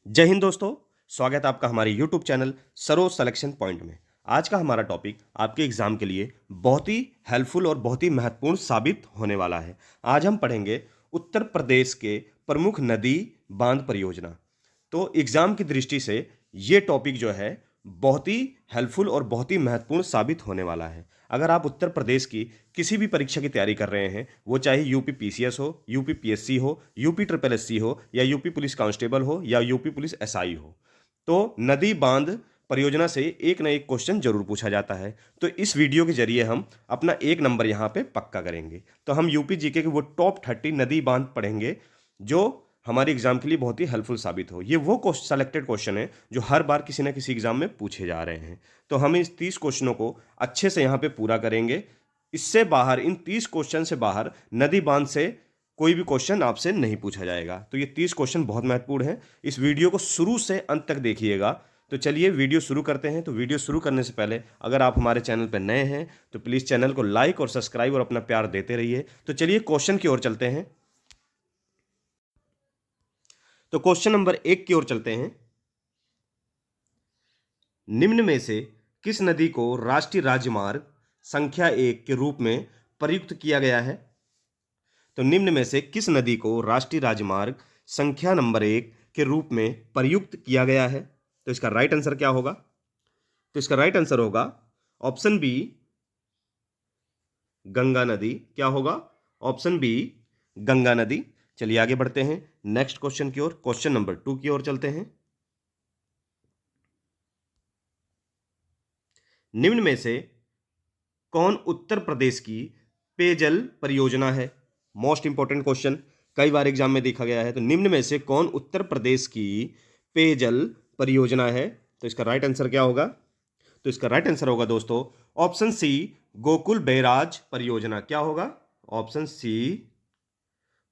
जय हिंद दोस्तों। स्वागत है आपका हमारे YouTube channel Saroj selection point में। आज का हमारा टॉपिक आपके एग्जाम के लिए बहुत ही हेल्पफुल और बहुत ही महत्वपूर्ण साबित होने वाला है। आज हम पढ़ेंगे उत्तर प्रदेश के प्रमुख नदी बांध परियोजना। तो एग्जाम की दृष्टि से ये टॉपिक जो है बहुत ही हेल्पफुल और बहुत ही महत्वपूर्ण साबित होने वाला है। अगर आप उत्तर प्रदेश की किसी भी परीक्षा की तैयारी कर रहे हैं, वो चाहे यूपी पीसीएस हो, यूपी पीएससी हो, यूपी ट्रिपल एससी हो, या यूपी पुलिस कांस्टेबल हो, या यूपी पुलिस एसआई हो, तो नदी बांध परियोजना से एक न एक क्वेश्चन जरूर पूछा जाता है। तो इस वीडियो के जरिए हम अपना एक नंबर यहाँ पे पक्का करेंगे। तो हम यूपी जीके के वो टॉप 30 नदी बांध पढ़ेंगे जो हमारे एग्जाम के लिए बहुत ही हेल्पफुल साबित हो। ये वो सेलेक्टेड क्वेश्चन है जो हर बार किसी न किसी एग्जाम में पूछे जा रहे हैं। तो हम इस 30 क्वेश्चनों को अच्छे से यहाँ पे पूरा करेंगे। इससे बाहर, इन 30 क्वेश्चन से बाहर नदी बांध से कोई भी क्वेश्चन आपसे नहीं पूछा जाएगा। तो ये 30 क्वेश्चन बहुत महत्वपूर्ण है। इस वीडियो को शुरू से अंत तक देखिएगा। तो चलिए वीडियो शुरू करते हैं। तो वीडियो शुरू करने से पहले अगर आप हमारे चैनल पर नए हैं तो प्लीज़ चैनल को लाइक और सब्सक्राइब और अपना प्यार देते रहिए। तो चलिए क्वेश्चन की ओर चलते हैं। तो क्वेश्चन नंबर 1 की ओर चलते हैं। निम्न में से किस नदी को राष्ट्रीय राजमार्ग संख्या 1 के रूप में प्रयुक्त किया गया है? तो निम्न में से किस नदी को राष्ट्रीय राजमार्ग संख्या नंबर 1 के रूप में प्रयुक्त किया गया है? तो इसका राइट आंसर क्या होगा? तो इसका राइट आंसर होगा ऑप्शन बी, गंगा नदी। क्या होगा? ऑप्शन बी, गंगा नदी। चलिए आगे बढ़ते हैं नेक्स्ट क्वेश्चन की ओर। क्वेश्चन नंबर 2 की ओर चलते हैं। निम्न में से कौन उत्तर प्रदेश की पेयजल परियोजना है? मोस्ट इंपॉर्टेंट क्वेश्चन, कई बार एग्जाम में देखा गया है। तो निम्न में से कौन उत्तर प्रदेश की पेयजल परियोजना है? तो इसका राइट आंसर क्या होगा? तो इसका राइट आंसर होगा दोस्तों ऑप्शन सी, गोकुल बैराज परियोजना। क्या होगा? ऑप्शन सी,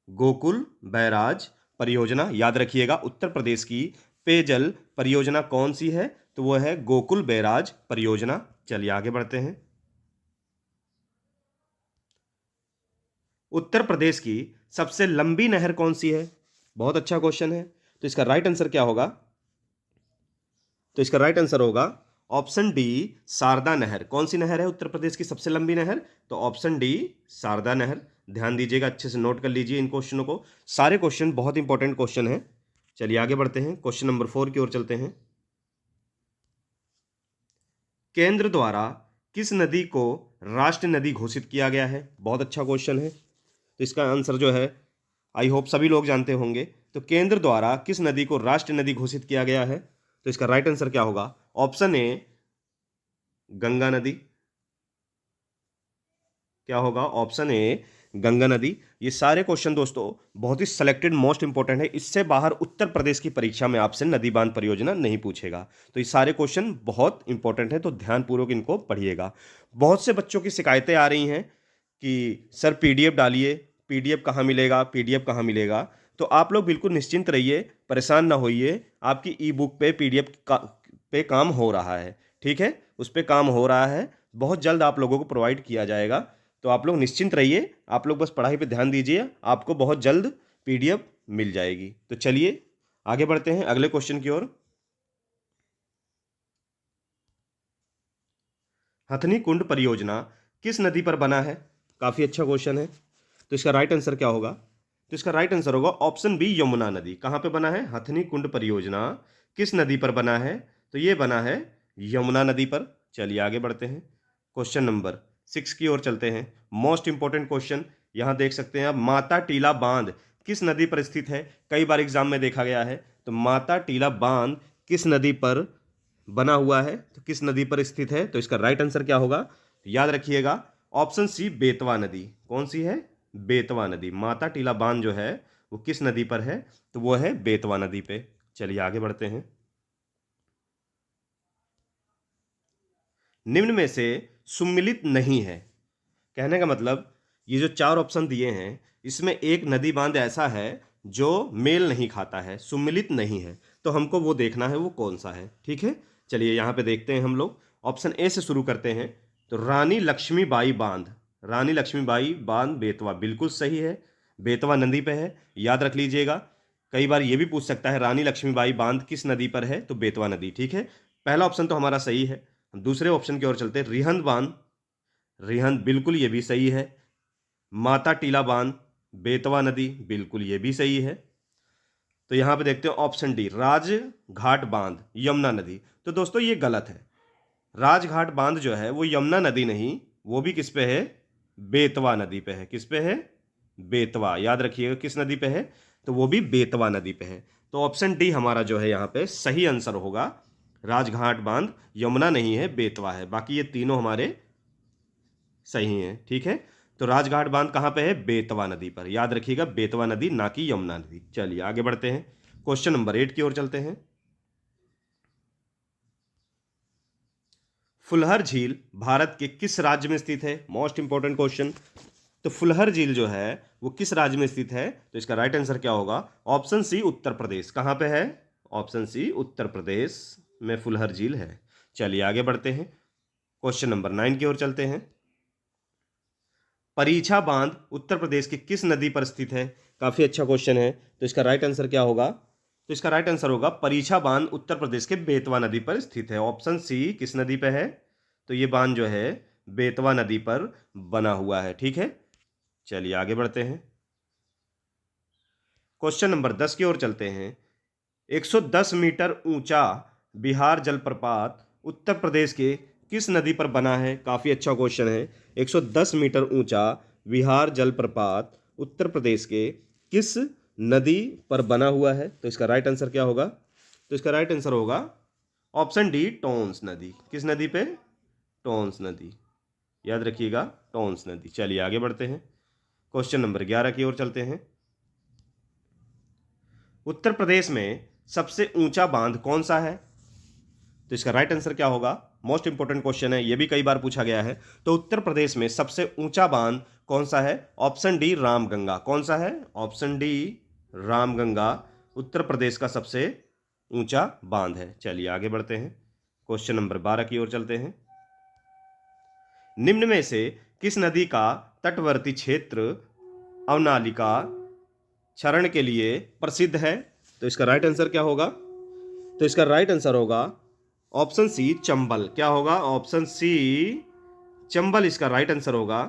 गोकुल बैराज परियोजना। याद रखिएगा उत्तर प्रदेश की पेयजल परियोजना कौन सी है? तो वो है गोकुल बैराज परियोजना। चलिए आगे बढ़ते हैं। उत्तर प्रदेश की सबसे लंबी नहर कौन सी है? बहुत अच्छा क्वेश्चन है। तो इसका राइट आंसर क्या होगा? तो इसका राइट आंसर होगा ऑप्शन डी, शारदा नहर। कौन सी नहर है उत्तर प्रदेश की सबसे लंबी नहर? तो ऑप्शन डी, शारदा नहर। ध्यान दीजिएगा, अच्छे से नोट कर लीजिए इन क्वेश्चनों को। सारे क्वेश्चन बहुत इंपॉर्टेंट क्वेश्चन हैं। चलिए आगे बढ़ते हैं, क्वेश्चन नंबर 4 की ओर चलते हैं। केंद्र द्वारा किस नदी को राष्ट्रीय नदी घोषित किया गया है? बहुत अच्छा क्वेश्चन है। तो इसका आंसर जो है आई होप सभी लोग जानते होंगे। तो केंद्र द्वारा किस नदी को राष्ट्रीय नदी घोषित किया गया है? तो इसका राइट आंसर क्या होगा? ऑप्शन ए, गंगा नदी। क्या होगा? ऑप्शन ए, गंगा नदी। ये सारे क्वेश्चन दोस्तों बहुत ही सिलेक्टेड मोस्ट इंपॉर्टेंट है। इससे बाहर उत्तर प्रदेश की परीक्षा में आपसे नदी बांध परियोजना नहीं पूछेगा। तो ये सारे क्वेश्चन बहुत इंपॉर्टेंट है, तो ध्यानपूर्वक इनको पढ़िएगा। बहुत से बच्चों की शिकायतें आ रही हैं कि सर पीडीएफ डालिए, पीडीएफ कहाँ मिलेगा, पीडीएफ कहाँ मिलेगा। तो आप लोग बिल्कुल निश्चिंत रहिए, परेशान ना होइए। आपकी ई बुक पे पीडीएफ पे काम हो रहा है। ठीक है, उस पर काम हो रहा है, बहुत जल्द आप लोगों को प्रोवाइड किया जाएगा। तो आप लोग निश्चिंत रहिए, आप लोग बस पढ़ाई पे ध्यान दीजिए, आपको बहुत जल्द पीडीएफ मिल जाएगी। तो चलिए आगे बढ़ते हैं अगले क्वेश्चन की ओर। हथनी कुंड परियोजना किस नदी पर बना है? काफी अच्छा क्वेश्चन है। तो इसका राइट आंसर क्या होगा? तो इसका राइट आंसर होगा ऑप्शन बी, यमुना नदी। कहां पे बना है हथनी कुंड परियोजना? किस नदी पर बना है? तो ये बना है यमुना नदी पर। चलिए आगे बढ़ते हैं, क्वेश्चन नंबर 6 की ओर चलते हैं। मोस्ट इंपॉर्टेंट क्वेश्चन यहां देख सकते हैं आप। माता टीला बांध किस नदी पर स्थित है? कई बार एग्जाम में देखा गया है। तो माता टीला बांध किस नदी पर बना हुआ है? तो किस नदी पर स्थित है? तो इसका राइट आंसर क्या होगा? तो याद रखिएगा ऑप्शन सी, बेतवा नदी। कौन सी है? बेतवा नदी। माता टीला बांध जो है वो किस नदी पर है? तो वो है बेतवा नदी पे। चलिए आगे बढ़ते हैं। निम्न में से सुमिलित नहीं है। कहने का मतलब ये जो 4 ऑप्शन दिए हैं इसमें एक नदी बांध ऐसा है जो मेल नहीं खाता है, सुमिलित नहीं है। तो हमको वो देखना है वो कौन सा है। ठीक है, चलिए यहाँ पे देखते हैं हम लोग। ऑप्शन ए से शुरू करते हैं। तो रानी लक्ष्मीबाई बांध, रानी लक्ष्मीबाई बांध बेतवा बिल्कुल सही है, बेतवा नदी पे है। याद रख लीजिएगा, कई बार ये भी पूछ सकता है रानी लक्ष्मीबाई बांध किस नदी पर है, तो बेतवा नदी। ठीक है, पहला ऑप्शन तो हमारा सही है। हम दूसरे ऑप्शन की ओर चलते हैं, रिहंद बांध, रिहंद बिल्कुल ये भी सही है। माता टीला बांध, बेतवा नदी, बिल्कुल ये भी सही है। तो यहां पे देखते हैं ऑप्शन डी, राजघाट बांध यमुना नदी। तो दोस्तों ये गलत है। राजघाट बांध जो है वो यमुना नदी नहीं, वो भी किस पे है, बेतवा नदी पे है। किस पे है, बेतवा। याद रखिएगा किस नदी पे है, तो वो भी बेतवा नदी पे है। तो ऑप्शन डी हमारा जो है यहाँ पे सही आंसर होगा। राजघाट बांध यमुना नहीं है, बेतवा है। बाकी ये तीनों हमारे सही हैं। ठीक है, तो राजघाट बांध कहाँ पे है, बेतवा नदी पर। याद रखिएगा बेतवा नदी, ना कि यमुना नदी। चलिए आगे बढ़ते हैं, क्वेश्चन नंबर 8 की ओर चलते हैं। फुलहर झील भारत के किस राज्य में स्थित है, मोस्ट इंपॉर्टेंट क्वेश्चन। तो फुलहर झील जो है वो किस राज्य में स्थित है, तो इसका राइट आंसर क्या होगा, ऑप्शन सी उत्तर प्रदेश। कहां पे है, ऑप्शन सी उत्तर प्रदेश में फुलहर झील है। चलिए आगे बढ़ते हैं, क्वेश्चन नंबर 9 की ओर चलते हैं। परीछा बांध उत्तर प्रदेश की किस नदी पर स्थित है, काफी अच्छा क्वेश्चन है। तो इसका राइट आंसर क्या होगा, तो इसका राइट आंसर होगा परीछा बांध उत्तर प्रदेश के बेतवा नदी पर स्थित है। ऑप्शन सी किस नदी पर है, तो ये बांध जो है बेतवा नदी पर बना हुआ है। ठीक है, चलिए आगे बढ़ते हैं, क्वेश्चन नंबर 10 की ओर चलते हैं। 110 मीटर ऊंचा बिहार जलप्रपात उत्तर प्रदेश के किस नदी पर बना है, काफी अच्छा क्वेश्चन है। 110 मीटर ऊंचा बिहार जलप्रपात उत्तर प्रदेश के किस नदी पर बना हुआ है, तो इसका राइट आंसर क्या होगा, तो इसका राइट आंसर होगा ऑप्शन डी, टोंस नदी। किस नदी पे, टोंस नदी। याद रखिएगा टोंस नदी। चलिए आगे बढ़ते हैं, क्वेश्चन नंबर 11 की ओर चलते हैं। उत्तर प्रदेश में सबसे ऊंचा बांध कौन सा है, तो इसका राइट आंसर क्या होगा, मोस्ट इंपोर्टेंट क्वेश्चन है, यह भी कई बार पूछा गया है। तो उत्तर प्रदेश में सबसे ऊंचा बांध कौन सा है, ऑप्शन डी रामगंगा। कौन सा है, ऑप्शन डी रामगंगा उत्तर प्रदेश का सबसे ऊंचा बांध है। चलिए आगे बढ़ते हैं, क्वेश्चन नंबर 12 की ओर चलते हैं। निम्न में से किस नदी का तटवर्ती क्षेत्र अवनालिका क्षरण के लिए प्रसिद्ध है, तो इसका राइट आंसर क्या होगा, तो इसका राइट आंसर होगा ऑप्शन सी चंबल। क्या होगा, ऑप्शन सी चंबल इसका राइट आंसर होगा।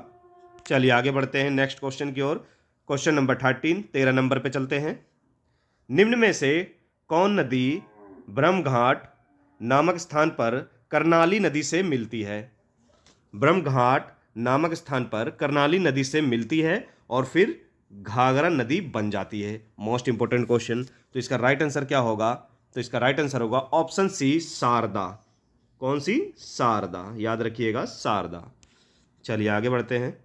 चलिए आगे बढ़ते हैं नेक्स्ट क्वेश्चन की ओर, क्वेश्चन नंबर 13 नंबर पे चलते हैं। निम्न में से कौन नदी ब्रह्मघाट नामक स्थान पर कर्नाली नदी से मिलती है, ब्रह्मघाट नामक स्थान पर कर्नाली नदी से मिलती है और फिर घाघरा नदी बन जाती है। मोस्ट इंपोर्टेंट क्वेश्चन, तो इसका राइट आंसर क्या होगा, तो इसका राइट आंसर होगा ऑप्शन सी शारदा। कौन सी, शारदा। याद रखिएगा शारदा। चलिए आगे बढ़ते हैं।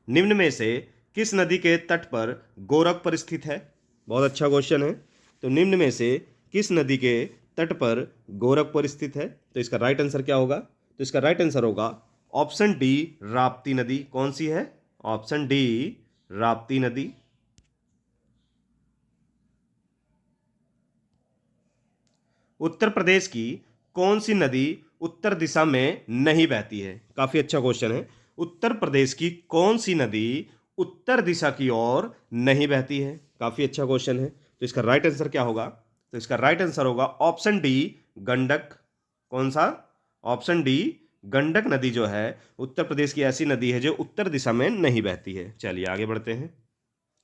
निम्न में से किस नदी के तट पर गोरखपुर स्थित है, बहुत अच्छा क्वेश्चन है। तो निम्न में से किस नदी के तट पर गोरखपुर स्थित है, तो इसका राइट आंसर क्या होगा, तो इसका राइट आंसर होगा ऑप्शन डी राप्ती नदी। कौन सी है, ऑप्शन डी राप्ती नदी। उत्तर प्रदेश की कौन सी नदी उत्तर दिशा में नहीं बहती है, काफी अच्छा क्वेश्चन है। उत्तर प्रदेश की कौन सी नदी उत्तर दिशा की ओर नहीं बहती है, काफी अच्छा क्वेश्चन है। तो इसका राइट आंसर क्या होगा, तो इसका राइट आंसर होगा ऑप्शन डी गंडक। कौन सा, ऑप्शन डी गंडक नदी जो है उत्तर प्रदेश की ऐसी नदी है जो उत्तर दिशा में नहीं बहती है। चलिए आगे बढ़ते हैं,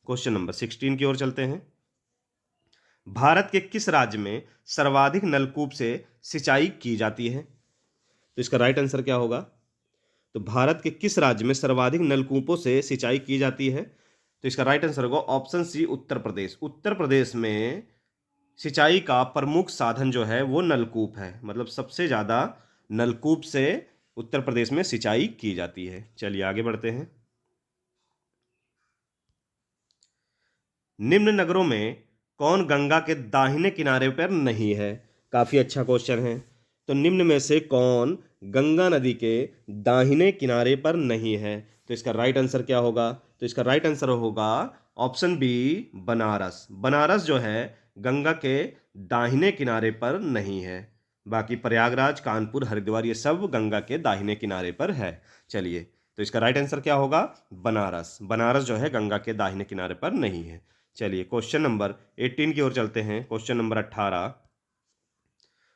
क्वेश्चन नंबर 16 की ओर चलते हैं। भारत के किस राज्य में सर्वाधिक नलकूप से सिंचाई की जाती है, तो इसका राइट आंसर क्या होगा, तो भारत के किस राज्य में सर्वाधिक नलकूपों से सिंचाई की जाती है, तो इसका राइट आंसर होगा ऑप्शन सी उत्तर प्रदेश। उत्तर प्रदेश में सिंचाई का प्रमुख साधन जो है वो नलकूप है, मतलब सबसे ज़्यादा नलकूप से उत्तर प्रदेश में सिंचाई की जाती है। चलिए आगे बढ़ते हैं। निम्न नगरों में कौन गंगा के दाहिने किनारे पर नहीं है, काफ़ी अच्छा क्वेश्चन है। तो निम्न में से कौन गंगा नदी के दाहिने किनारे पर नहीं है, तो इसका राइट आंसर क्या होगा, तो इसका राइट आंसर होगा ऑप्शन बी बनारस। बनारस जो है गंगा के दाहिने किनारे पर नहीं है, बाकी प्रयागराज, कानपुर, हरिद्वार ये सब गंगा के दाहिने किनारे पर है। चलिए, तो इसका राइट आंसर क्या होगा? बनारस। बनारस जो है गंगा के दाहिने किनारे पर नहीं है। चलिए क्वेश्चन नंबर 18 की ओर चलते हैं। क्वेश्चन नंबर 18,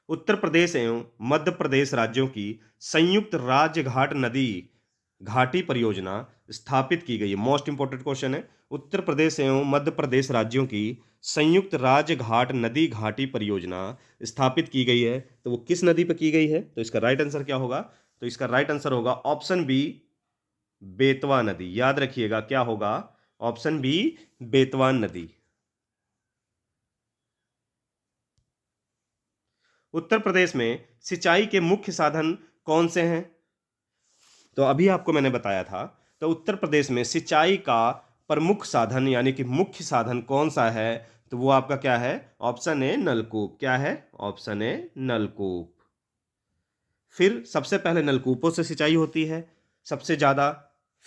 उत्तर प्रदेश एवं मध्य प्रदेश राज्यों की संयुक्त राज्य घाट नदी घाटी परियोजना स्थापित की गई है। मोस्ट इंपोर्टेंट क्वेश्चन है। उत्तर प्रदेश एवं मध्य प्रदेश राज्यों की संयुक्त राज्य घाट नदी घाटी परियोजना स्थापित की गई है, तो वो किस नदी पर की गई है? तो इसका राइट आंसर क्या होगा? तो इसका राइट आंसर होगा ऑप्शन बी, बेतवा नदी। याद रखिएगा क्या होगा? ऑप्शन बी, बेतवा नदी। उत्तर प्रदेश में सिंचाई के मुख्य साधन कौन से हैं? तो अभी आपको मैंने बताया था। तो उत्तर प्रदेश में सिंचाई का प्रमुख साधन यानी कि मुख्य साधन कौन सा है? तो वो आपका क्या है? ऑप्शन ए, नलकूप। क्या है? ऑप्शन ए, नलकूप। फिर सबसे पहले नलकूपों से सिंचाई होती है सबसे ज़्यादा,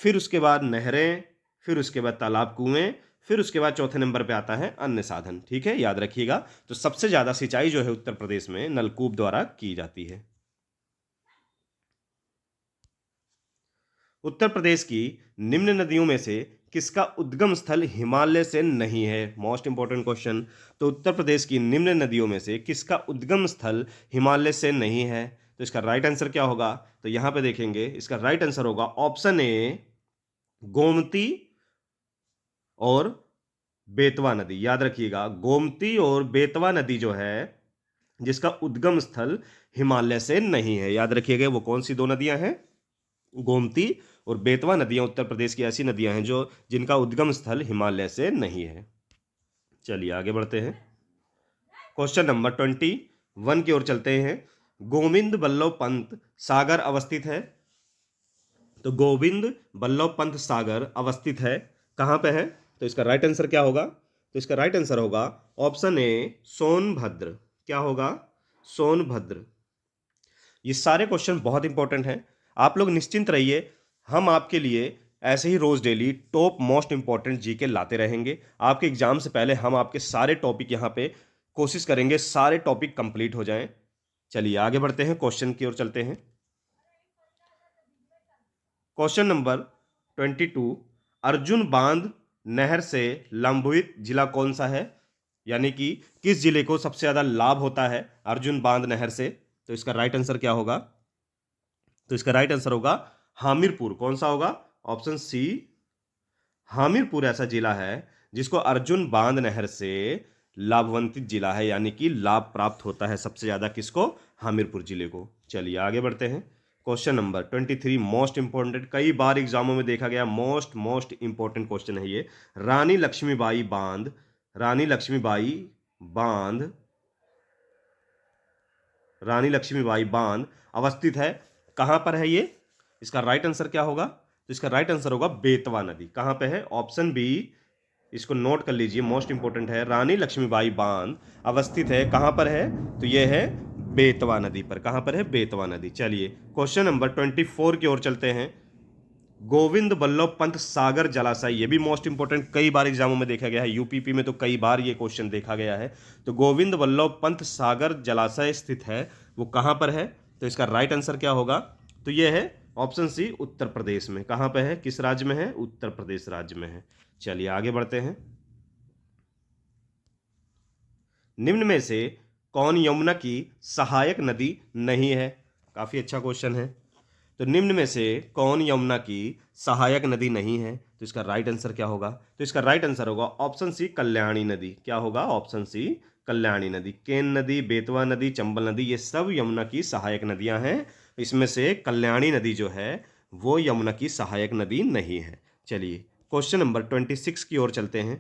फिर उसके बाद नहरें, फिर उसके बाद तालाब, कुएं, फिर उसके बाद चौथे नंबर पे आता है अन्य साधन। ठीक है, याद रखिएगा। तो सबसे ज़्यादा सिंचाई जो है उत्तर प्रदेश में नलकूप द्वारा की जाती है। उत्तर प्रदेश की निम्न नदियों में से किसका उद्गम स्थल हिमालय से नहीं है? Most important question. तो उत्तर प्रदेश की निम्न नदियों में से किसका उद्गम स्थल हिमालय से नहीं है? तो इसका राइट आंसर क्या होगा? तो यहां पे देखेंगे, इसका राइट आंसर होगा ऑप्शन ए, गोमती और बेतवा नदी। याद रखिएगा, गोमती और बेतवा नदी जो है जिसका उद्गम स्थल हिमालय से नहीं है। याद रखिएगा वो कौन सी दो नदियां हैं? गोमती और बेतवा नदियां उत्तर प्रदेश की ऐसी नदियां हैं जो जिनका उद्गम स्थल हिमालय से नहीं है। चलिए आगे बढ़ते हैं। क्वेश्चन नंबर 21 की ओर चलते हैं। गोविंद बल्लभ पंत सागर अवस्थित है। तो गोविंद बल्लभ पंत सागर अवस्थित है कहाँ पे है? तो इसका राइट आंसर क्या होगा? तो इसका राइट आंसर होगा ऑप्शन ए, सोनभद्र। क्या होगा? सोनभद्र। ये सारे क्वेश्चन बहुत इंपॉर्टेंट हैं। आप लोग निश्चिंत रहिए, हम आपके लिए ऐसे ही रोज daily top most important GK लाते रहेंगे। आपके एग्जाम से पहले हम आपके सारे टॉपिक यहाँ पे कोशिश करेंगे सारे टॉपिक कंप्लीट हो जाएं। चलिए आगे बढ़ते हैं, क्वेश्चन की ओर चलते हैं। क्वेश्चन नंबर 22, अर्जुन बांध नहर से लंबित जिला कौन सा है? यानी कि किस जिले को सबसे ज्यादा लाभ होता है अर्जुन बांध नहर से? तो इसका राइट आंसर क्या होगा? तो इसका राइट आंसर होगा हामिरपुर। कौन सा होगा? ऑप्शन सी, हामिरपुर ऐसा जिला है जिसको अर्जुन बांध नहर से लाभान्वित जिला है, यानी कि लाभ प्राप्त होता है सबसे ज्यादा किसको? हामिरपुर जिले को। चलिए आगे बढ़ते हैं। क्वेश्चन नंबर 23, मोस्ट इंपोर्टेंट, कई बार एग्जामों में देखा गया मोस्ट मोस्ट इंपोर्टेंट क्वेश्चन है ये। रानी लक्ष्मीबाई बांध, रानी लक्ष्मीबाई बांध, रानी लक्ष्मीबाई बांध अवस्थित है कहां पर है ये? इसका राइट आंसर क्या होगा? तो इसका राइट आंसर होगा बेतवा नदी। कहां पे है? ऑप्शन बी, इसको नोट कर लीजिए, मोस्ट इंपोर्टेंट है। रानी लक्ष्मीबाई बांध अवस्थित है कहां पर है? तो यह है बेतवा नदी पर। कहां पर है? बेतवा नदी। चलिए क्वेश्चन नंबर 24 की ओर चलते हैं। गोविंद बल्लभ पंत सागर जलाशय, ये भी मोस्ट इंपोर्टेंट, कई बार एग्जामों में देखा गया है, यूपीपी में तो कई बार ये क्वेश्चन देखा गया है। तो गोविंद बल्लभ पंत सागर जलाशय स्थित है, वो कहां पर है? तो इसका राइट आंसर क्या होगा? तो ये है ऑप्शन सी, उत्तर प्रदेश में। कहां पर है? किस राज्य में है? उत्तर प्रदेश राज्य में है। चलिए आगे बढ़ते हैं। निम्न में से कौन यमुना की सहायक नदी नहीं है? काफी अच्छा क्वेश्चन है। तो निम्न में से कौन यमुना की सहायक नदी नहीं है? तो इसका राइट आंसर क्या होगा? तो इसका राइट आंसर होगा ऑप्शन सी, कल्याणी नदी। क्या होगा? ऑप्शन सी, कल्याणी नदी। केन नदी, बेतवा नदी, चंबल नदी, ये सब यमुना की सहायक नदियां हैं। इसमें से कल्याणी नदी जो है वो यमुना की सहायक नदी नहीं है। चलिए क्वेश्चन नंबर 26 की ओर चलते हैं।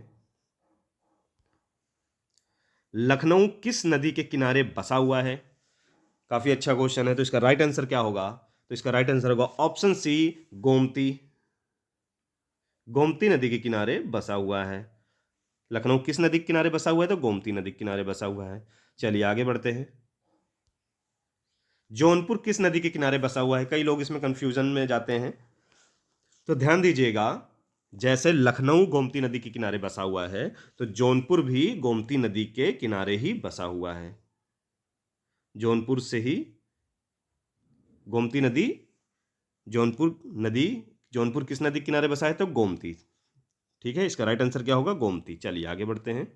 लखनऊ किस नदी के किनारे बसा हुआ है? काफी अच्छा क्वेश्चन है। तो इसका राइट आंसर क्या होगा? तो इसका राइट आंसर होगा ऑप्शन सी, गोमती। गोमती नदी के किनारे बसा हुआ है। लखनऊ किस नदी के किनारे बसा हुआ है? तो गोमती नदी के किनारे बसा हुआ है। चलिए आगे बढ़ते हैं। जौनपुर किस नदी के किनारे बसा हुआ है? कई लोग इसमें कंफ्यूजन में जाते हैं, तो ध्यान दीजिएगा। जैसे लखनऊ गोमती नदी के किनारे बसा हुआ है, तो जौनपुर भी गोमती नदी के किनारे ही बसा हुआ है। जौनपुर से ही गोमती नदी जौनपुर नदी जौनपुर किस नदी के किनारे बसा है? तो गोमती। ठीक है, इसका राइट आंसर क्या होगा? गोमती। चलिए आगे बढ़ते हैं।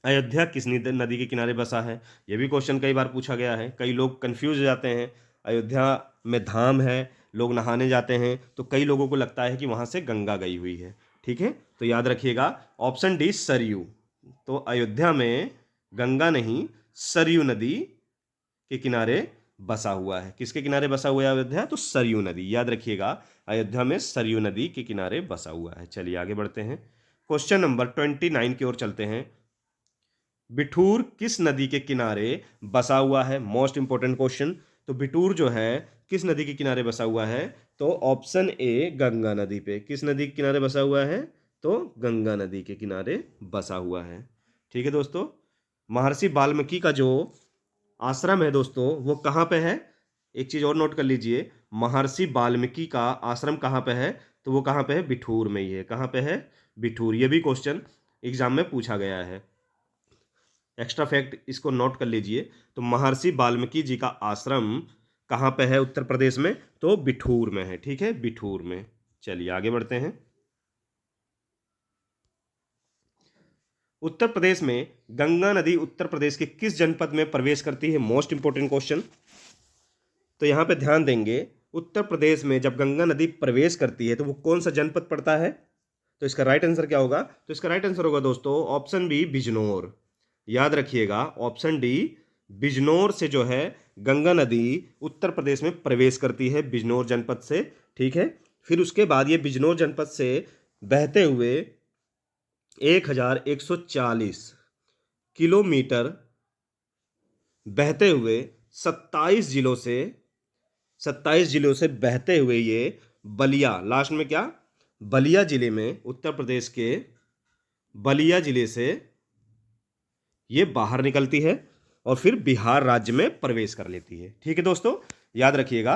अयोध्या किस नदी के किनारे बसा है? ये भी क्वेश्चन कई बार पूछा गया है, कई लोग कंफ्यूज हो जाते हैं। अयोध्या में धाम है, लोग नहाने जाते हैं, तो कई लोगों को लगता है कि वहाँ से गंगा गई हुई है। ठीक है, तो याद रखिएगा ऑप्शन डी सरयू। तो अयोध्या में गंगा नहीं, सरयू नदी के किनारे बसा हुआ है। किसके किनारे बसा हुआ है अयोध्या? तो सरयू नदी। याद रखिएगा अयोध्या में सरयू नदी के किनारे बसा हुआ है। चलिए आगे बढ़ते हैं। क्वेश्चन नंबर 29 की ओर चलते हैं। बिठूर किस नदी के किनारे बसा हुआ है? Most important question. तो बिठूर जो है किस नदी के किनारे बसा हुआ है? तो ऑप्शन ए गंगा नदी पे। किस नदी के किनारे बसा हुआ है? तो गंगा नदी के किनारे बसा हुआ है। ठीक है दोस्तों, महर्षि वाल्मीकि का जो आश्रम है दोस्तों वो कहाँ पे है? एक चीज और नोट कर लीजिए, महर्षि वाल्मीकि का आश्रम कहाँ पे है? तो वो कहाँ पे है? बिठूर में ही है। कहाँ पे है? बिठूर। ये भी क्वेश्चन एग्जाम में पूछा गया है। एक्स्ट्रा फैक्ट इसको नोट कर लीजिए। तो महर्षि वाल्मीकि जी का आश्रम कहाँ पे है उत्तर प्रदेश में? तो बिठूर में है। ठीक है, बिठूर में। चलिए आगे बढ़ते हैं। उत्तर प्रदेश में गंगा नदी उत्तर प्रदेश के किस जनपद में प्रवेश करती है? Most important question. तो यहां पे ध्यान देंगे, उत्तर प्रदेश में जब गंगा नदी प्रवेश करती है तो वो कौन सा जनपद पड़ता है? तो इसका राइट आंसर क्या होगा? तो इसका राइट आंसर होगा दोस्तों ऑप्शन बी बिजनौर। याद रखिएगा ऑप्शन डी बिजनौर से जो है गंगा नदी उत्तर प्रदेश में प्रवेश करती है, बिजनौर जनपद से। ठीक है, फिर उसके बाद ये बिजनौर जनपद से बहते हुए 1140 किलोमीटर बहते हुए 27 जिलों से बहते हुए ये बलिया, लास्ट में क्या? बलिया जिले में, उत्तर प्रदेश के बलिया जिले से ये बाहर निकलती है और फिर बिहार राज्य में प्रवेश कर लेती है। ठीक है दोस्तों, याद रखिएगा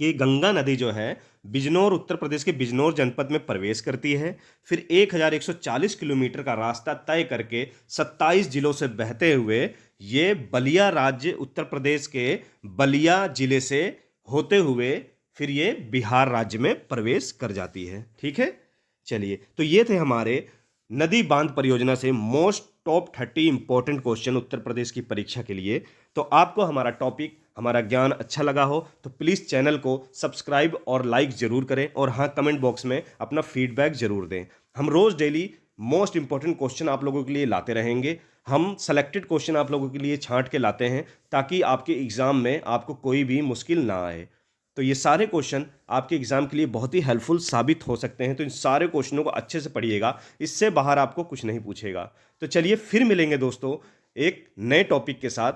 कि गंगा नदी जो है बिजनौर, उत्तर प्रदेश के बिजनौर जनपद में प्रवेश करती है, फिर 1140 किलोमीटर का रास्ता तय करके 27 जिलों से बहते हुए ये बलिया राज्य, उत्तर प्रदेश के बलिया जिले से होते हुए फिर ये बिहार राज्य में प्रवेश कर जाती है। ठीक है, चलिए तो ये थे हमारे नदी बांध परियोजना से most top 30 important question Uttar Pradesh की परीक्षा के लिए। तो आपको हमारा टॉपिक, हमारा ज्ञान अच्छा लगा हो तो प्लीज़ चैनल को सब्सक्राइब और लाइक जरूर करें, और हाँ कमेंट बॉक्स में अपना फीडबैक जरूर दें। हम रोज़ डेली मोस्ट इंपॉर्टेंट क्वेश्चन आप लोगों के लिए लाते रहेंगे। हम सेलेक्टेड क्वेश्चन आप लोगों के लिए छांट के लाते हैं ताकि आपके एग्ज़ाम में आपको कोई भी मुश्किल ना आए। तो ये सारे क्वेश्चन आपके एग्जाम के लिए बहुत ही हेल्पफुल साबित हो सकते हैं, तो इन सारे क्वेश्चनों को अच्छे से पढ़िएगा, इससे बाहर आपको कुछ नहीं पूछेगा। तो चलिए फिर मिलेंगे दोस्तों एक नए टॉपिक के साथ।